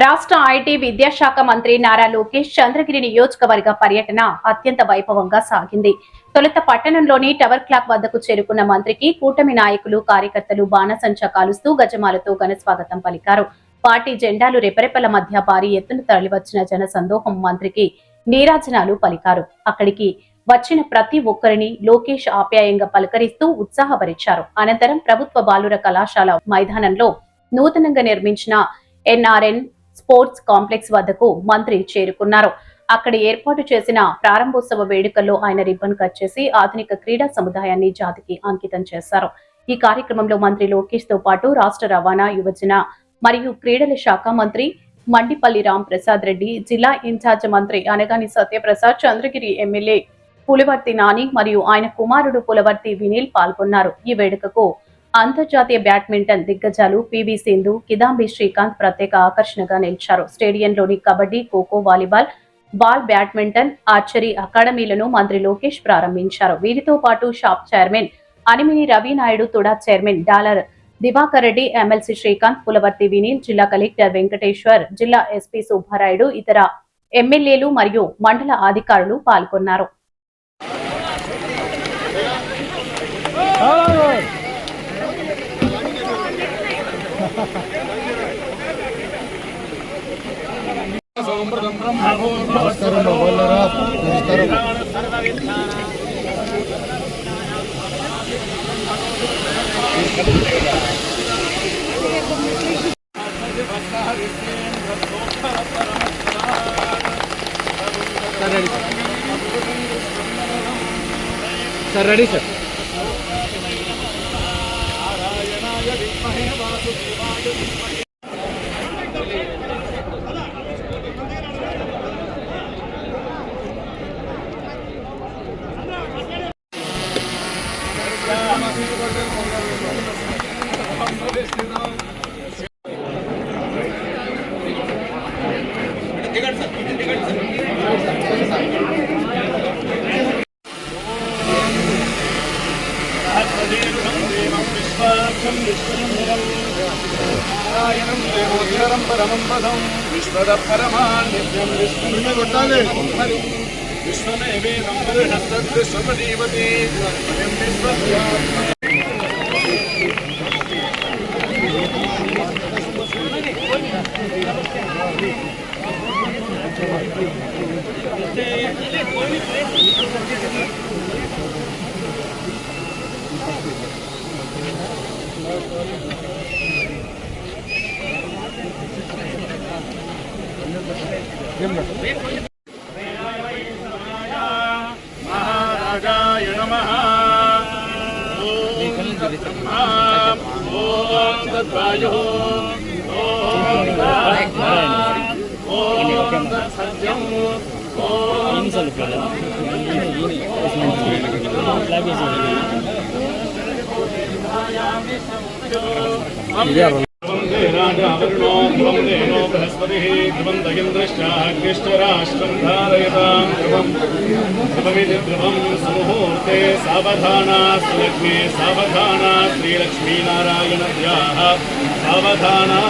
రాష్ట్ర ఐటీ విద్యాశాఖ మంత్రి నారా లోకేష్ చంద్రగిరి నియోజకవర్గ పర్యటన అత్యంత వైభవంగా సాగింది. తొలుత పట్టణంలోని టవర్ క్లాక్ వద్దకు చేరుకున్న మంత్రికి కూటమి నాయకులు, కార్యకర్తలు బాణసంచా కాలుస్తూ గజమాలతో ఘనస్వాగతం పలికారు. పార్టీ జెండాలు రెపరెపల మధ్య భారీ ఎత్తున తరలివచ్చిన జన సందోహం మంత్రికి నీరాజనాలు పలికారు. అక్కడికి వచ్చిన ప్రతి ఒక్కరిని లోకేష్ ఆప్యాయంగా పలకరిస్తూ ఉత్సాహపరిచారు. అనంతరం ప్రభుత్వ బాలుర కళాశాల మైదానంలో నూతనంగా నిర్మించిన ఎన్ఆర్ఎన్ స్పోర్ట్స్ కాంప్లెక్స్ వద్దకు మంత్రి చేరుకున్నారు. అక్కడ ఏర్పాటు చేసిన ప్రారంభోత్సవ వేడుకల్లో ఆయన రిబ్బన్ కట్ చేసి ఆధునిక క్రీడా సముదాయాన్ని జాతికి అంకితం చేశారు. ఈ కార్యక్రమంలో మంత్రి లోకేష్ తో పాటు రాష్ట్ర రవాణా, యువజన మరియు క్రీడల శాఖ మంత్రి మండిపల్లి రామ్ ప్రసాద్ రెడ్డి, జిల్లా ఇన్ఛార్జ్ మంత్రి అనగాని సత్యప్రసాద్, చంద్రగిరి ఎమ్మెల్యే పులివర్తి నాని మరియు ఆయన కుమారుడు పులవర్తి వినీల్ పాల్గొన్నారు. ఈ వేడుకకు అంతర్జాతీయ బ్యాడ్మింటన్ దిగ్గజాలు పివి సింధు, కిదాంబి శ్రీకాంత్ ప్రత్యేక ఆకర్షణగా నిలిచారు. స్టేడియంలోని kabaddi, kho kho, volleyball, ball badminton, archery అకాడమీలను మంత్రి లోకేష్ ప్రారంభించారు. వీరితో పాటు SAAP chairman Animini Ravi Naidu, TUDA chairman Dollar Diwakar Reddy, MLC Srikanth, Pulavarthi Vineel, జిల్లా కలెక్టర్ వెంకటేశ్వర్, జిల్లా ఎస్పీ సుబ్బారాయుడు, ఇతర ఎమ్మెల్యేలు మరియు మండల అధికారులు పాల్గొన్నారు. Sir, ready, sir. महाराजाय नमः। ओम तद्वायुः ओम तत्सत्यम् ओम राजावरुणो ध्रुवन्देनो बृहस्पतिः ध्रुवन्दगिन्द्रश्चाग्निश्चराष्ट्रं धारयतां ध्रुवमिति ध्रुवं सुमुहूर्ते सावधाना सुलग्ने सावधाना श्रीलक्ष्मीनारायणद्याः सावधाना।